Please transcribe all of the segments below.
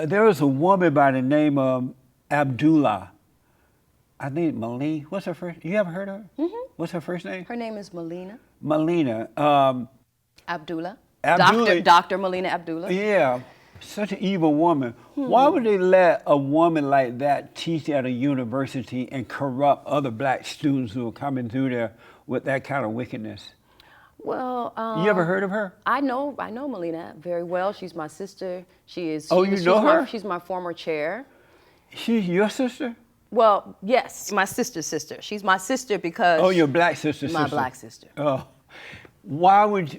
There was a woman by the name of Abdullah. I think Malene. What's her first? You ever heard of her? Mm-hmm. What's her first name? Her name is Melina. Melina. Abdullah. Abdullah. Dr. Melina Abdullah. Yeah, such an evil woman. Why would they let a woman like that teach at a university and corrupt other black students who are coming through there with that kind of wickedness? Well, You ever heard of her? I know Melina very well. She's my sister. She's her? She's my former chair. She's your sister? Well, yes, my sister's sister. She's my sister because Oh, your black sister's my sister. black sister. Oh,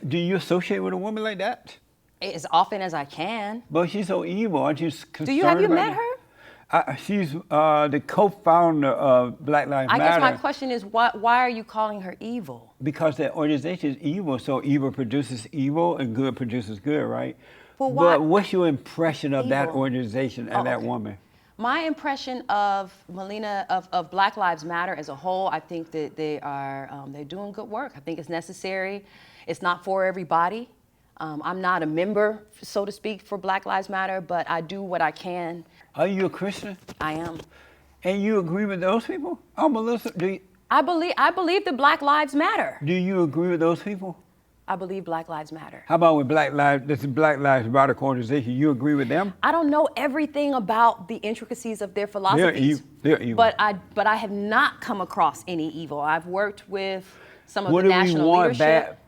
do you associate with a woman like that? As often as I can. But she's so evil. Aren't you concerned? Have you about met it? her? She's the co-founder of Black Lives Matter. I guess my question is, why are you calling her evil? Because that organization is evil, so evil produces evil and good produces good, right? Well, why? But what's your impression of that Evil. organization and that woman? My impression of Melina, of Black Lives Matter as a whole, I think that they're doing good work. I think it's necessary. It's not for everybody. I'm not a member, so to speak, for Black Lives Matter, but I do what I can. Are you a Christian? I am. And you agree with those people? Oh, Melissa, I believe that Black Lives Matter. do you agree with those people? I believe Black Lives Matter. How about with this Black Lives Matter organization? You agree with them? I don't know everything about the intricacies of their philosophies. They're evil. But I have not come across any evil. I've worked with some of What the do we national want leadership.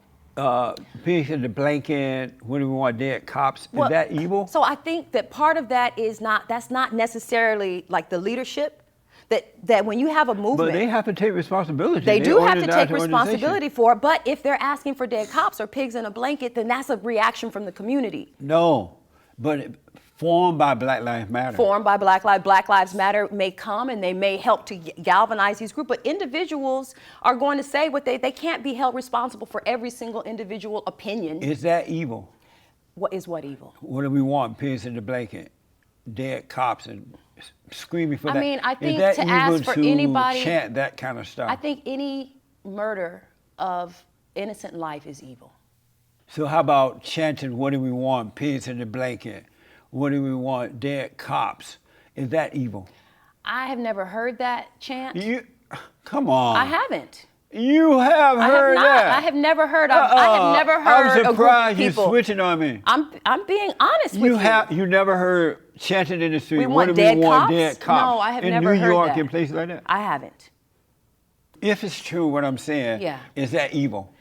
pigs in the blanket? What do we want dead cops? Well, is that evil? So I think that part of that that's not necessarily like the leadership. That when you have a movement, But they have to take responsibility. they do have to organize take the organization. responsibility for it. But if they're asking for dead cops or pigs in a blanket, then that's a reaction from the community. No, but formed by Black Lives Matter. Formed by Black Lives Matter may come and they may help to galvanize these groups, but individuals are going to say what they can't be held responsible for every single individual opinion. Is that evil? What evil? What do we want? Pigs in the blanket, dead cops, and screaming for that. I mean, I think is that to evil ask for to anybody, chant that kind of stuff? I think any murder of innocent life is evil. So how about chanting, what do we want? Pigs in the blanket. What do we want? Dead cops. Is that evil? I have never heard that chant. Come on. I haven't. You have heard that? I have never heard. I have never heard I'm surprised a group of people. you're switching on me. I'm being honest with you. You never heard chanting in the street. We what want do dead we want? cops? Dead cops. No, I have never In New heard York that. and places like that. I haven't. If it's true what I'm saying, Yeah. is that evil?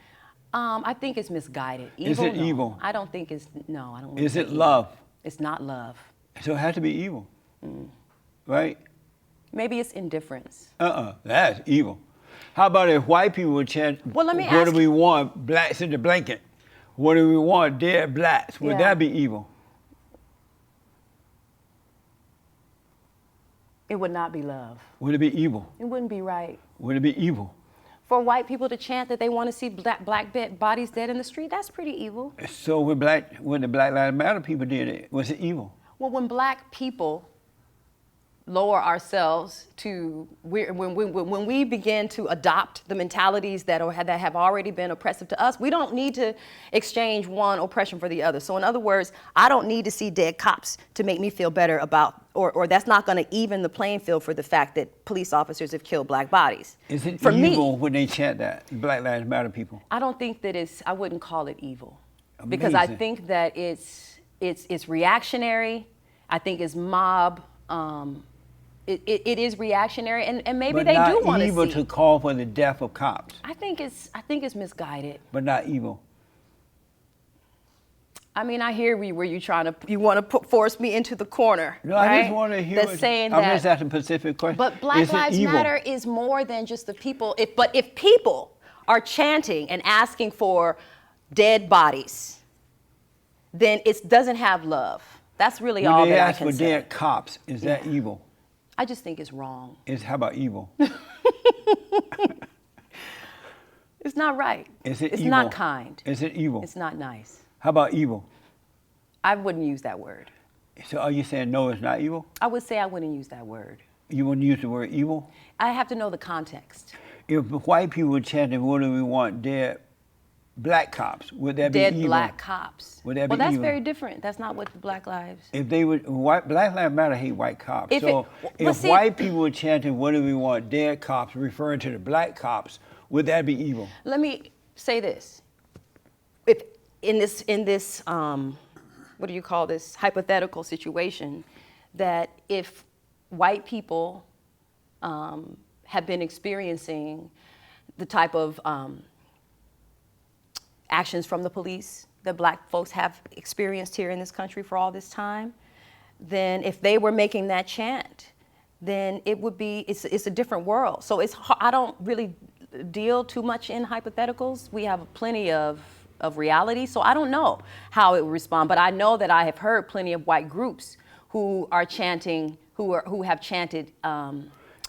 I think it's misguided. Evil, Is it no. evil? I don't think it's no. I don't. Is think it love? It's not love. So it has to be evil, right? Maybe it's indifference. That's evil. How about if white people would chant, Well, let me what ask do we you- want? Blacks in the blanket. What do we want? Dead blacks. Would Yeah. that be evil? It would not be love. Would it be evil? It wouldn't be right. Would it be evil? For white people to chant that they want to see black bodies dead in the street, that's pretty evil. So when the Black Lives Matter people did it, was it evil? Well, when black people lower ourselves to when we begin to adopt the mentalities that have already been oppressive to us, we don't need to exchange one oppression for the other. So in other words, I don't need to see dead cops to make me feel better about, or that's not going to even the playing field for the fact that police officers have killed black bodies. Is it for evil me, when they chant that, Black Lives Matter people? I don't think that I wouldn't call it evil. Because I Amazing. think that it's reactionary. I think it's mob. It is reactionary, and maybe But they not do want evil to see. to call for the death of cops, I think it's misguided. but not evil. I mean, I hear where you want to force me into the corner. No, right? I just want to hear. That's saying I'm that. just asking a specific question. But Black Is it Lives evil? Matter is more than just the people. If people are chanting and asking for dead bodies, then it doesn't have love. That's really all When they that I ask can for say. dead cops, is that evil? I just think it's wrong. How about evil? It's not right. Is it it's evil? not kind. Is it evil? It's not nice. How about evil? I wouldn't use that word. So are you saying no, it's not evil? I would say I wouldn't use that word. You wouldn't use the word evil? I have to know the context. If white people were chanting, what do we want? Dead black cops, would that be Dead evil? black cops. Would that well, be that's evil? very different. That's not what the Black Lives. If they would, Black Lives Matter hate white cops. If So it- well, if see- white people were chanting, "What do we want?" Dead cops, referring to the black cops, would that be evil? Let me say this: if in this what do you call this hypothetical situation, that if white people have been experiencing the type of actions from the police that black folks have experienced here in this country for all this time, then if they were making that chant, then it would be, it's a different world. So I don't really deal too much in hypotheticals. We have plenty of reality, so I don't know how it would respond, but I know that I have heard plenty of white groups who are chanting, who have chanted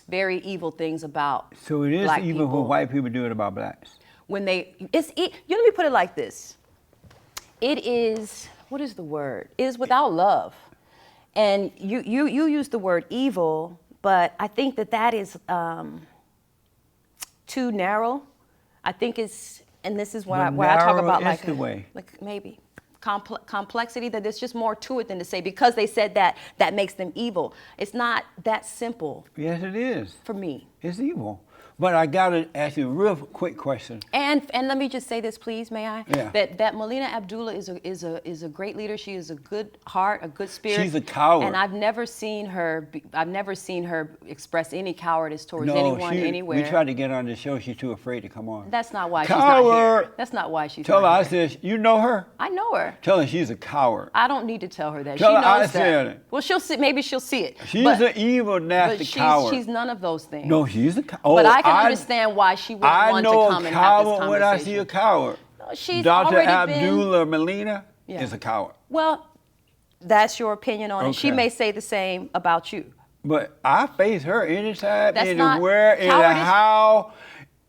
very evil things about So it is black evil people. when white people do it about blacks. When let me put it like this. It is, what is the word? It is without love. And you use the word evil, but I think that is too narrow. I think it's, and this is where I talk about narrow is the way. like maybe complexity, that there's just more to it than to say because they said that makes them evil. It's not that simple Yes, it is. for me. It's evil. But I gotta ask you a real quick question. And let me just say this, please, may I? Yeah. That Melina Abdullah is a great leader. She is a good heart, a good spirit. She's a coward. And I've never seen her express any cowardice towards anyone anywhere. We tried to get her on the show. She's too afraid to come on. That's not why she's Coward. not here. That's not why she's Tell her not I here. said, you know her? I know her. Tell her she's a coward. I don't need to tell her that. Tell she her knows I that. said it. Well, she'll see. Maybe she'll see it. She's but, an evil, nasty but coward. she's none of those things. No, she's a coward. But I can understand why she wouldn't want to come and have this I know a coward when I see a coward. No, she's Dr. already been- Abdullah Melina Yeah. is a coward. Well, that's your opinion on it. She Okay. may say the same about you. But I face her anytime, That's not- anywhere, anyhow,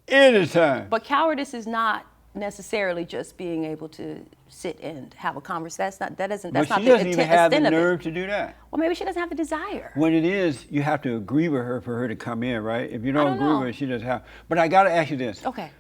anytime. But cowardice is not necessarily just being able to sit and have a conversation. That's But not she the doesn't even have the extent of it. nerve to do that. Well, maybe she doesn't have the desire. When it is, you have to agree with her for her to come in, right? If you don't don't agree know. with her, she doesn't have. But I got to ask you this. Okay.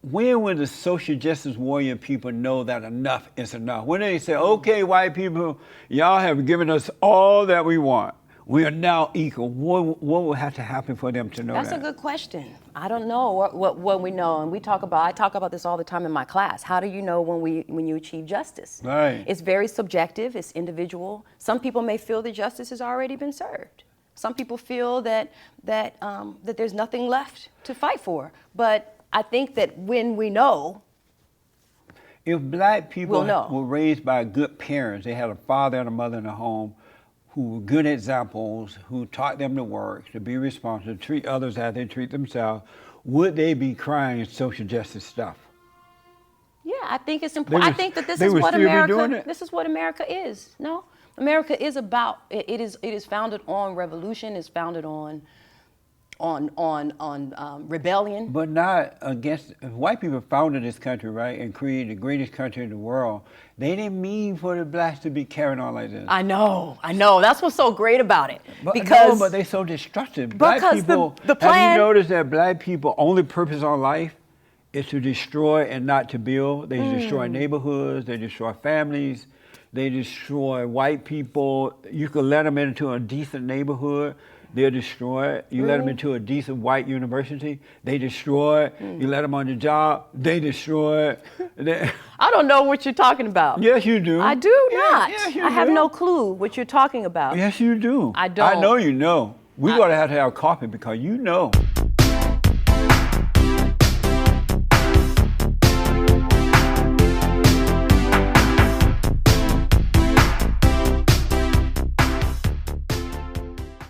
When will the social justice warrior people know that enough is enough? When they say, okay, white people, y'all have given us all that we want. We are now equal. What will have to happen for them to know That's that? a good question. I don't know what we know, and I talk about this all the time in my class. How do you know when you achieve justice? Right. It's very subjective. It's individual. Some people may feel that justice has already been served. Some people feel that there's nothing left to fight for. But I think that when we know, If black people we'll know. were raised by good parents, they had a father and a mother in the home who were good examples, who taught them to work, to be responsible, to treat others as they treat themselves, would they be crying social justice stuff? yeah, I think it's important. I would- think that this they is would what still be doing America. it? This is what America is. No, America is about. It is founded on revolution. It's founded on rebellion. But not against, if white people founded this country, right, and created the greatest country in the world, they didn't mean for the blacks to be carrying on like this. I know. That's what's so great about it. But Because they're so destructive. Black because people, the plan. have you noticed that black people only purpose on life is to destroy and not to build? They destroy neighborhoods, they destroy families, they destroy white people. You could let them into a decent neighborhood, they'll destroy it. You let them into a decent white university, they destroy it. You let them on the job, they destroy it. I don't know what you're talking about. Yes, you do. I do not. Yes, you I have do. no clue what you're talking about. Yes, you do. I don't. I know you know. We're going to have coffee because you know.